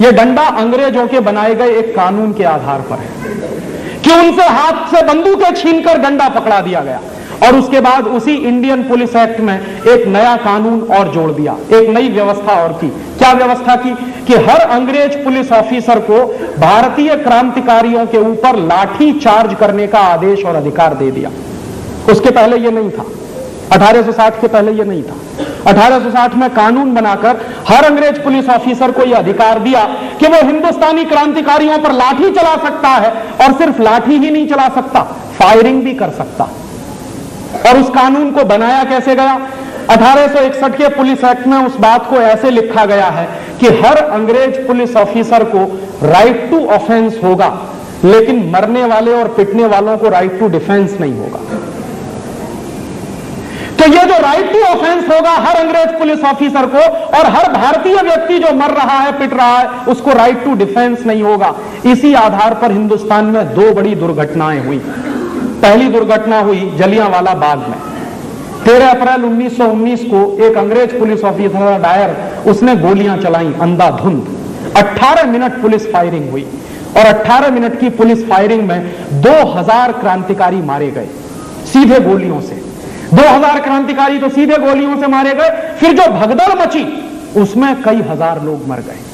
यह डंडा अंग्रेजों के बनाए गए एक कानून के आधार पर है कि उनसे हाथ से बंदूकें छीनकर डंडा पकड़ा दिया गया और उसके बाद उसी इंडियन पुलिस एक्ट में एक नया कानून और जोड़ दिया, एक नई व्यवस्था और की। क्या व्यवस्था की कि हर अंग्रेज पुलिस ऑफिसर को भारतीय क्रांतिकारियों के ऊपर लाठी चार्ज करने का आदेश और अधिकार दे दिया। उसके पहले यह नहीं था, 1860 के पहले यह नहीं था। 1860 में कानून बनाकर हर अंग्रेज पुलिस ऑफिसर को यह अधिकार दिया कि वो हिंदुस्तानी क्रांतिकारियों पर लाठी चला सकता है और सिर्फ लाठी ही नहीं चला सकता, फायरिंग भी कर सकता। और उस कानून को बनाया कैसे गया? 1861 के पुलिस एक्ट में उस बात को ऐसे लिखा गया है कि हर अंग्रेज पुलिस ऑफिसर को राइट टू ऑफेंस होगा, लेकिन मरने वाले और पिटने वालों को राइट टू डिफेंस नहीं होगा। तो ये जो राइट टू ऑफेंस होगा हर अंग्रेज पुलिस ऑफिसर को, और हर भारतीय व्यक्ति जो मर रहा है, पिट रहा है, उसको राइट टू डिफेंस नहीं होगा। इसी आधार पर हिंदुस्तान में दो बड़ी दुर्घटनाएं हुई। पहली दुर्घटना हुई जलियांवाला बाग में। 13 अप्रैल 1919 को एक अंग्रेज पुलिस ऑफिसर डायर, उसने गोलियां चलाई अंधाधुंध। 18 मिनट पुलिस फायरिंग हुई और 18 मिनट की पुलिस फायरिंग में 2000 क्रांतिकारी मारे गए सीधे गोलियों से। 2000 क्रांतिकारी तो सीधे गोलियों से मारे गए, फिर जो भगदड़ मची उसमें कई हजार लोग मर गए।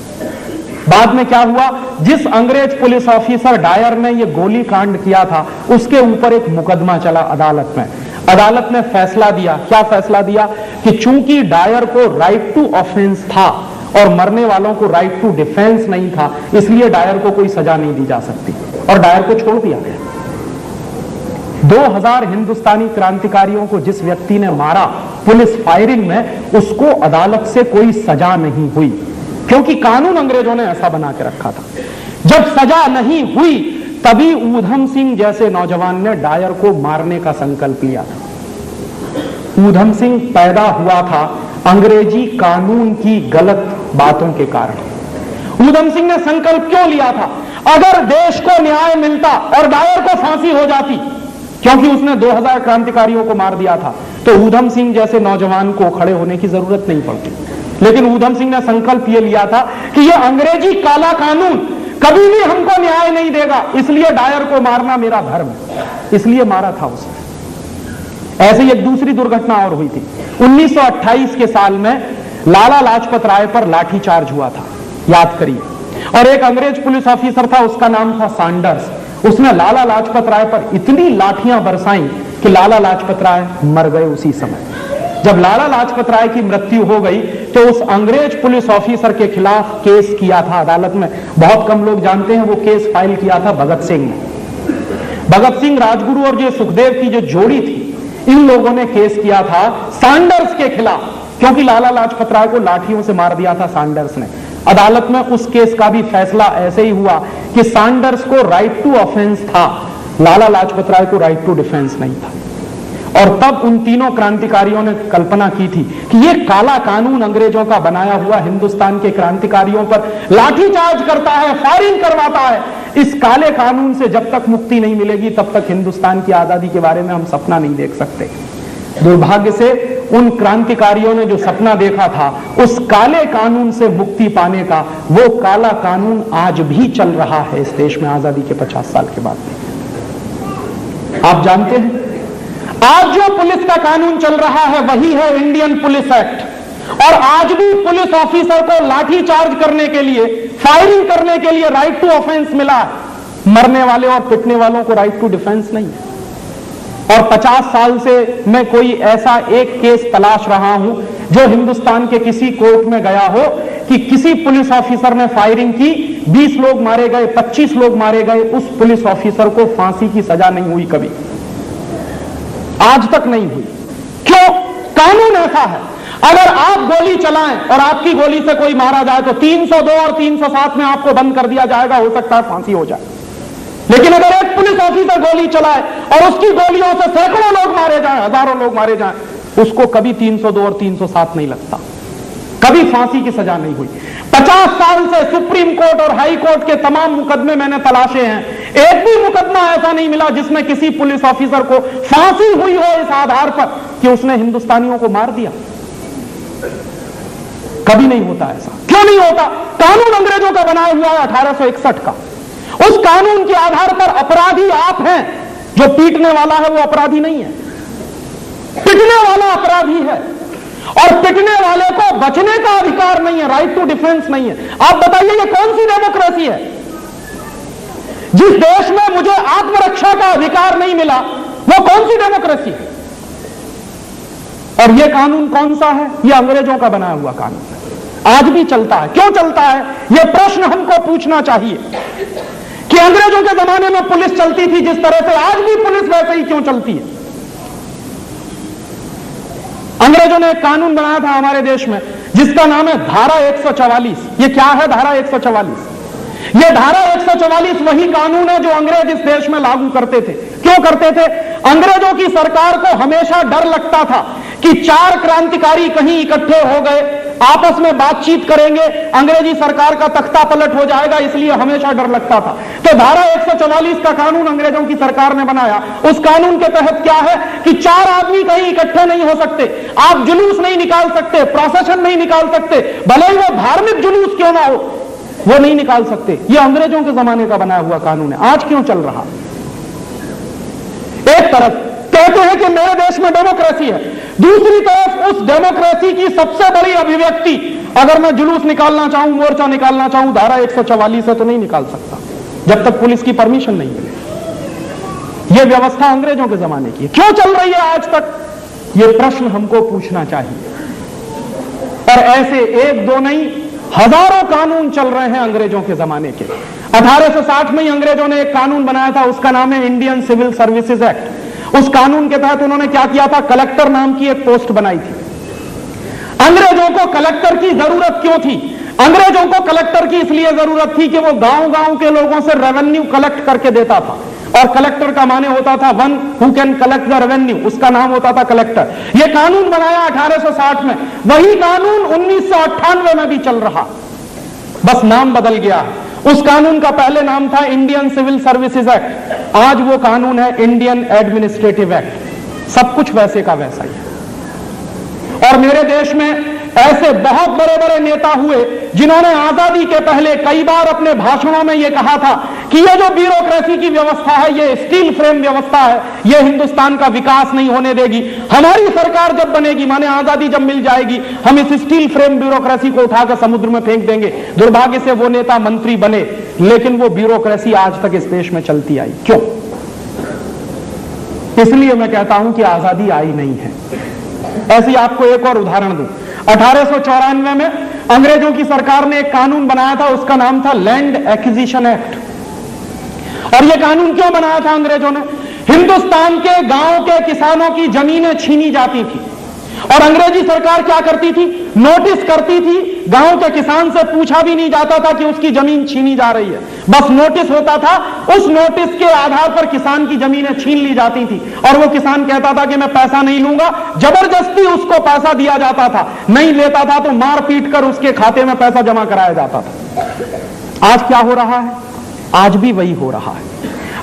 बाद में क्या हुआ? जिस अंग्रेज पुलिस ऑफिसर डायर ने यह गोली कांड किया था उसके ऊपर एक मुकदमा चला अदालत में। अदालत ने फैसला दिया, क्या फैसला दिया? कि चूंकि डायर को राइट टू ऑफेंस था और मरने वालों को राइट टू डिफेंस नहीं था, इसलिए डायर को कोई सजा नहीं दी जा सकती और डायर को छोड़ दिया गया। 2000 हिंदुस्तानी क्रांतिकारियों को जिस व्यक्ति ने मारा पुलिस फायरिंग में, उसको अदालत से कोई सजा नहीं हुई, क्योंकि कानून अंग्रेजों ने ऐसा बना के रखा था। जब सजा नहीं हुई तभी ऊधम सिंह जैसे नौजवान ने डायर को मारने का संकल्प लिया था। ऊधम सिंह पैदा हुआ था अंग्रेजी कानून की गलत बातों के कारण। ऊधम सिंह ने संकल्प क्यों लिया था? अगर देश को न्याय मिलता और डायर को फांसी हो जाती, क्योंकि उसने 2000 क्रांतिकारियों को मार दिया था, तो ऊधम सिंह जैसे नौजवान को खड़े होने की जरूरत नहीं पड़ती। लेकिन ऊधम सिंह ने संकल्प यह लिया था कि यह अंग्रेजी काला कानून कभी भी हमको न्याय नहीं देगा, इसलिए डायर को मारना मेरा धर्म है, इसलिए मारा था उसने। ऐसे ही एक दूसरी दुर्घटना और हुई थी। 1928 के साल में लाला लाजपत राय पर लाठीचार्ज हुआ था, याद करिए। और एक अंग्रेज पुलिस ऑफिसर था, उसका नाम था सैंडर्स। उसने लाला लाजपत राय पर इतनी लाठियां बरसाई कि लाला लाजपत राय मर गए उसी समय। जब लाला लाजपत राय की मृत्यु हो गई तो उस अंग्रेज पुलिस ऑफिसर के खिलाफ केस किया था अदालत में। बहुत कम लोग जानते हैं वो केस फाइल किया था भगत सिंह ने। भगत सिंह, राजगुरु और जो सुखदेव की जो जोड़ी थी, इन लोगों ने केस किया था सैंडर्स के खिलाफ, क्योंकि लाला लाजपत राय को लाठियों से मार दिया था सैंडर्स ने। अदालत में उस केस का भी फैसला ऐसे ही हुआ कि सैंडर्स को राइट टू ऑफेंस था, लाला लाजपत राय को राइट टू डिफेंस नहीं था। और तब उन तीनों क्रांतिकारियों ने कल्पना की थी कि यह काला कानून अंग्रेजों का बनाया हुआ हिंदुस्तान के क्रांतिकारियों पर लाठीचार्ज करता है, फायरिंग करवाता है। इस काले कानून से जब तक मुक्ति नहीं मिलेगी तब तक हिंदुस्तान की आजादी के बारे में हम सपना नहीं देख सकते। दुर्भाग्य से उन क्रांतिकारियों ने जो सपना देखा था उस काले कानून से मुक्ति पाने का, वो काला कानून आज भी चल रहा है इस देश में आजादी के 50 साल के बाद। आप जानते हैं आज जो पुलिस का कानून चल रहा है वही है इंडियन पुलिस एक्ट। और आज भी पुलिस ऑफिसर को लाठी चार्ज करने के लिए, फायरिंग करने के लिए राइट टू ऑफेंस मिला है। मरने वाले और पिटने वालों को राइट टू डिफेंस नहीं है। और 50 साल से मैं कोई ऐसा एक केस तलाश रहा हूं जो हिंदुस्तान के किसी कोर्ट में गया हो कि किसी पुलिस ऑफिसर ने फायरिंग की, 20 लोग मारे गए, 25 लोग मारे गए, उस पुलिस ऑफिसर को फांसी की सजा नहीं हुई कभी, आज तक नहीं हुई। क्यों? कानून ऐसा है। अगर आप गोली चलाएं और आपकी गोली से कोई मारा जाए तो 302 और 307 में आपको बंद कर दिया जाएगा, हो सकता है फांसी हो जाए। लेकिन अगर एक पुलिस ऑफिसर गोली चलाए और उसकी गोलियों से सैकड़ों लोग मारे जाएं, हजारों लोग मारे जाएं, उसको कभी 302 और 307 नहीं लगता, कभी फांसी की सजा नहीं हुई। 50 साल से सुप्रीम कोर्ट और हाई कोर्ट के तमाम मुकदमे मैंने तलाशे हैं, एक भी मुकदमा ऐसा नहीं मिला जिसमें किसी पुलिस ऑफिसर को फांसी हुई हो इस आधार पर कि उसने हिंदुस्तानियों को मार दिया। कभी नहीं होता ऐसा। क्यों नहीं होता? कानून अंग्रेजों का बनाया हुआ है 1861 का। उस कानून के आधार पर अपराधी आप हैं। जो पीटने वाला है वो अपराधी नहीं है, पिटने वाला अपराधी है। और पिटने वाले को बचने का अधिकार नहीं है, राइट टू डिफेंस नहीं है। आप बताइए ये कौन सी डेमोक्रेसी है? जिस देश में मुझे आत्मरक्षा का अधिकार नहीं मिला वो कौन सी डेमोक्रेसी है? और यह कानून कौन सा है? यह अंग्रेजों का बनाया हुआ कानून है। आज भी चलता है। क्यों चलता है? यह प्रश्न हमको पूछना चाहिए कि अंग्रेजों के जमाने में पुलिस चलती थी जिस तरह से, आज भी पुलिस वैसे ही क्यों चलती है? अंग्रेजों ने एक कानून बनाया था हमारे देश में जिसका नाम है धारा 144। यह क्या है धारा 144? यह धारा 144 वही कानून है जो अंग्रेज इस देश में लागू करते थे। क्यों करते थे? अंग्रेजों की सरकार को हमेशा डर लगता था कि 4 क्रांतिकारी कहीं इकट्ठे हो गए, आपस में बातचीत करेंगे, अंग्रेजी सरकार का तख्ता पलट हो जाएगा, इसलिए हमेशा डर लगता था। तो धारा 144 का कानून अंग्रेजों की सरकार ने बनाया। उस कानून के तहत क्या है कि 4 आदमी कहीं इकट्ठे नहीं हो सकते, आप जुलूस नहीं निकाल सकते, प्रोसेशन नहीं निकाल सकते, भले ही वो धार्मिक जुलूस क्यों ना हो, वो नहीं निकाल सकते। ये अंग्रेजों के जमाने का बनाया हुआ कानून है। आज क्यों चल रहा? एक तरफ कहते हैं कि मेरे देश में डेमोक्रेसी है, दूसरी तरफ उस डेमोक्रेसी की सबसे बड़ी अभिव्यक्ति, अगर मैं जुलूस निकालना चाहूं, मोर्चा निकालना चाहूं, धारा 144 है तो नहीं निकाल सकता जब तक पुलिस की परमिशन नहीं मिले। यह व्यवस्था अंग्रेजों के जमाने की है। क्यों चल रही है आज तक? यह प्रश्न हमको पूछना चाहिए। और ऐसे 1-2 नहीं, हजारों कानून चल रहे हैं अंग्रेजों के जमाने के। 1860 में ही अंग्रेजों ने एक कानून बनाया था, उसका नाम है इंडियन सिविल सर्विसेज एक्ट। उस कानून के तहत उन्होंने क्या किया था? कलेक्टर नाम की एक पोस्ट बनाई थी। अंग्रेजों को कलेक्टर की जरूरत क्यों थी? अंग्रेजों को कलेक्टर की इसलिए जरूरत थी कि वो गांव-गांव के लोगों से रेवेन्यू कलेक्ट करके देता था। और कलेक्टर का माने होता था one who can collect the revenue, उसका नाम होता था कलेक्टर। यह कानून बनाया 1860 में, वही कानून 1998 में भी चल रहा, बस नाम बदल गया है। उस कानून का पहले नाम था इंडियन सिविल सर्विसेज एक्ट, आज वो कानून है इंडियन एडमिनिस्ट्रेटिव एक्ट। सब कुछ वैसे का वैसा ही है। और मेरे देश में ऐसे बहुत बड़े बड़े नेता हुए जिन्होंने आजादी के पहले कई बार अपने भाषणों में यह कहा था कि यह जो ब्यूरोक्रेसी की व्यवस्था है, यह स्टील फ्रेम व्यवस्था है, यह हिंदुस्तान का विकास नहीं होने देगी। हमारी सरकार जब बनेगी, माने आजादी जब मिल जाएगी, हम इस स्टील फ्रेम ब्यूरोक्रेसी को उठाकर समुद्र में फेंक देंगे। दुर्भाग्य से वो नेता मंत्री बने, लेकिन वो ब्यूरोक्रेसी आज तक इस देश में चलती आई। क्यों? इसलिए मैं कहता हूं कि आजादी आई नहीं है। ऐसी आपको एक और उदाहरण दूं। 1894 में अंग्रेजों की सरकार ने एक कानून बनाया था, उसका नाम था लैंड एक्विजिशन एक्ट। और यह कानून क्यों बनाया था अंग्रेजों ने? हिंदुस्तान के गांव के किसानों की जमीनें छीनी जाती थी और अंग्रेजी सरकार क्या करती थी? नोटिस करती थी। गांव के किसान से पूछा भी नहीं जाता था कि उसकी जमीन छीनी जा रही है, बस नोटिस होता था। उस नोटिस के आधार पर किसान की जमीनें छीन ली जाती थी और वो किसान कहता था कि मैं पैसा नहीं लूंगा, जबरदस्ती उसको पैसा दिया जाता था। नहीं लेता था तो मार पीट कर उसके खाते में पैसा जमा कराया जाता था। आज क्या हो रहा है? आज भी वही हो रहा है।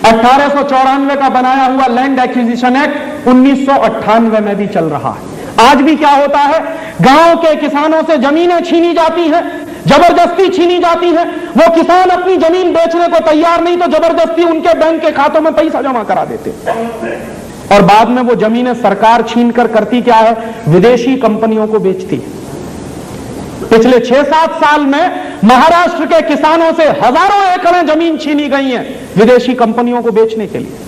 1894 का बनाया हुआ लैंड एक्विजिशन एक्ट 1998 में भी चल रहा है। आज भी क्या होता है? गांव के किसानों से जमीनें छीनी जाती हैं, जबरदस्ती छीनी जाती हैं। वो किसान अपनी जमीन बेचने को तैयार नहीं तो जबरदस्ती उनके बैंक के खातों में पैसा जमा करा देते। और बाद में वो जमीनें सरकार छीन कर करती क्या है? विदेशी कंपनियों को बेचती है। पिछले 6-7 साल में महाराष्ट्र के किसानों से हजारों एकड़ जमीन छीनी गई है विदेशी कंपनियों को बेचने के लिए।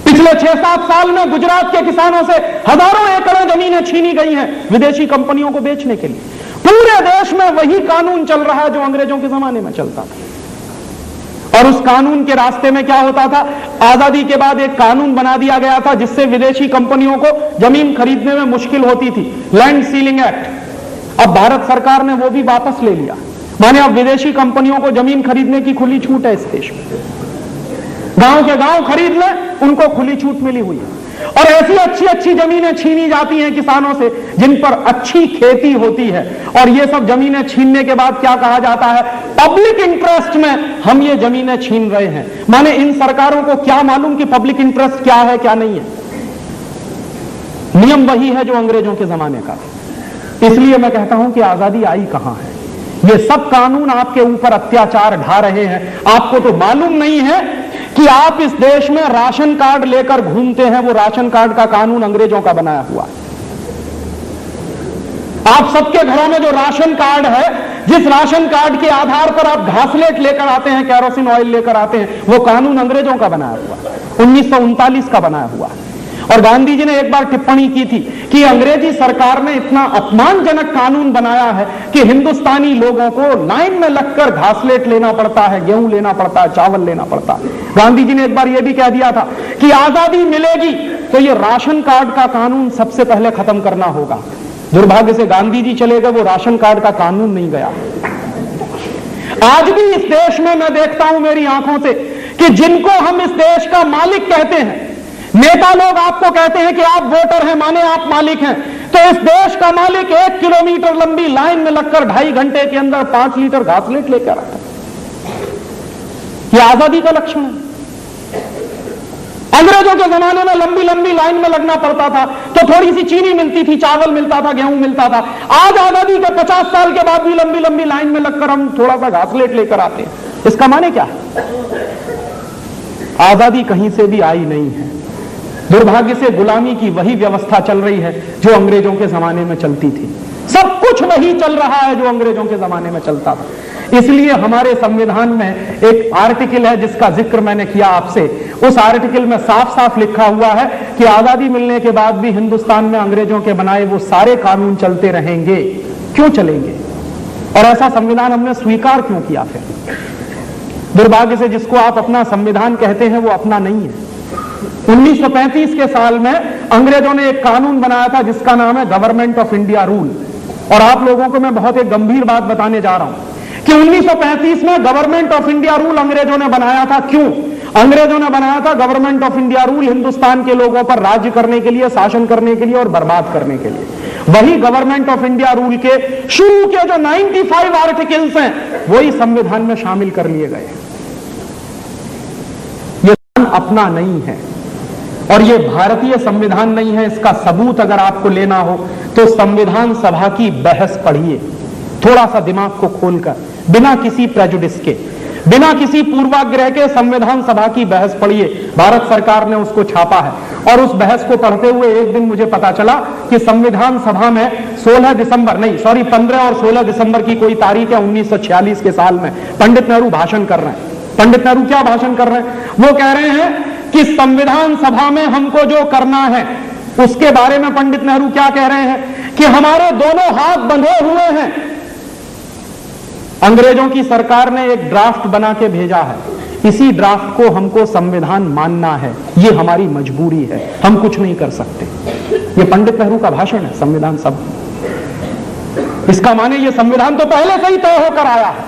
पिछले 6-7 साल में गुजरात के किसानों से हजारों एकड़ जमीनें छीनी गई हैं विदेशी कंपनियों को बेचने के लिए। पूरे देश में वही कानून चल रहा है जो अंग्रेजों के जमाने में चलता था। और उस कानून के रास्ते में क्या होता था? आजादी के बाद एक कानून बना दिया गया था जिससे विदेशी कंपनियों को जमीन खरीदने में मुश्किल होती थी, लैंड सीलिंग एक्ट। अब भारत सरकार ने वो भी वापस ले लिया, माने अब विदेशी कंपनियों को जमीन खरीदने की खुली छूट है इस देश में। गांव के गांव खरीद ले, उनको खुली छूट मिली हुई है। और ऐसी अच्छी अच्छी जमीनें छीनी जाती हैं किसानों से जिन पर अच्छी खेती होती है। और ये सब जमीनें छीनने के बाद क्या कहा जाता है? पब्लिक इंटरेस्ट में हम ये जमीनें छीन रहे हैं। माने इन सरकारों को क्या मालूम कि पब्लिक इंटरेस्ट क्या है क्या नहीं है? नियम वही है जो अंग्रेजों के जमाने का। इसलिए मैं कहता हूं कि आजादी आई कहां है। ये सब कानून आपके ऊपर अत्याचार ढा रहे हैं। आपको तो मालूम नहीं है कि आप इस देश में राशन कार्ड लेकर घूमते हैं, वो राशन कार्ड का कानून अंग्रेजों का बनाया हुआ है। आप सबके घरों में जो राशन कार्ड है, जिस राशन कार्ड के आधार पर आप घासलेट लेकर आते हैं, कैरोसिन ऑयल लेकर आते हैं, वो कानून अंग्रेजों का बनाया हुआ है, 1939 का बनाया हुआ है। और गांधी जी ने एक बार टिप्पणी की थी कि अंग्रेजी सरकार ने इतना अपमानजनक कानून बनाया है कि हिंदुस्तानी लोगों को लाइन में लगकर घासलेट लेना पड़ता है, गेहूं लेना पड़ता है, चावल लेना पड़ता है। गांधी जी ने एक बार यह भी कह दिया था कि आजादी मिलेगी तो यह राशन कार्ड का कानून सबसे पहले खत्म करना होगा। दुर्भाग्य से गांधी जी चले गए, वो राशन कार्ड का कानून नहीं गया। आज भी इस देश में मैं देखता हूं मेरी आंखों से कि जिनको हम इस देश का मालिक कहते हैं, नेता लोग आपको कहते हैं कि आप वोटर हैं, माने आप मालिक हैं, तो इस देश का मालिक 1 किलोमीटर लंबी लाइन में लगकर 2.5 घंटे के अंदर 5 लीटर घासलेट लेकर आता है। यह आजादी का लक्षण है। अंग्रेजों के जमाने में लंबी लंबी लाइन में लगना पड़ता था तो थोड़ी सी चीनी मिलती थी, चावल मिलता था, गेहूं मिलता था। आज आजादी के 50 साल के बाद भी लंबी लंबी लाइन में लगकर हम थोड़ा सा घासलेट लेकर आते हैं। इसका माने क्या है? आजादी कहीं से भी आई नहीं है। दुर्भाग्य से गुलामी की वही व्यवस्था चल रही है जो अंग्रेजों के जमाने में चलती थी। सब कुछ वही चल रहा है जो अंग्रेजों के जमाने में चलता था। इसलिए हमारे संविधान में एक आर्टिकल है जिसका जिक्र मैंने किया आपसे। उस आर्टिकल में साफ साफ लिखा हुआ है कि आजादी मिलने के बाद भी हिंदुस्तान में अंग्रेजों के बनाए वो सारे कानून चलते रहेंगे। क्यों चलेंगे? और ऐसा संविधान हमने स्वीकार क्यों किया? फिर दुर्भाग्य से जिसको आप अपना संविधान कहते हैं वो अपना नहीं है। 1935 के साल में अंग्रेजों ने एक कानून बनाया था जिसका नाम है गवर्नमेंट ऑफ इंडिया रूल। और आप लोगों को मैं बहुत एक गंभीर बात बताने जा रहा हूं कि 1935 में गवर्नमेंट ऑफ इंडिया रूल अंग्रेजों ने बनाया था। क्यों अंग्रेजों ने बनाया था government of India rule? Hindustan के लोगों पर राज्य करने के लिए, शासन करने के लिए और बर्बाद करने के लिए। वही गवर्नमेंट ऑफ इंडिया रूल के शुरू के जो 95 आर्टिकल्स हैं वही संविधान में शामिल कर लिए गए। यह अपना नहीं है और ये भारतीय संविधान नहीं है। इसका सबूत अगर आपको लेना हो तो संविधान सभा की बहस पढ़िए, थोड़ा सा दिमाग को खोलकर, बिना किसी प्रेजुडिस के, बिना किसी पूर्वाग्रह के संविधान सभा की बहस पढ़िए। भारत सरकार ने उसको छापा है और उस बहस को पढ़ते हुए एक दिन मुझे पता चला कि संविधान सभा में 15 और 16 दिसंबर की कोई तारीख है 1946 के साल में पंडित नेहरू भाषण कर रहे हैं। पंडित नेहरू क्या भाषण कर रहे हैं? वो कह रहे हैं कि संविधान सभा में हमको जो करना है उसके बारे में पंडित नेहरू क्या कह रहे हैं कि हमारे दोनों हाथ बंधे हुए हैं। अंग्रेजों की सरकार ने एक ड्राफ्ट बना के भेजा है, इसी ड्राफ्ट को हमको संविधान मानना है, ये हमारी मजबूरी है, हम कुछ नहीं कर सकते। ये पंडित नेहरू का भाषण है संविधान सभा। इसका माने ये संविधान तो पहले से ही तय होकर आया है।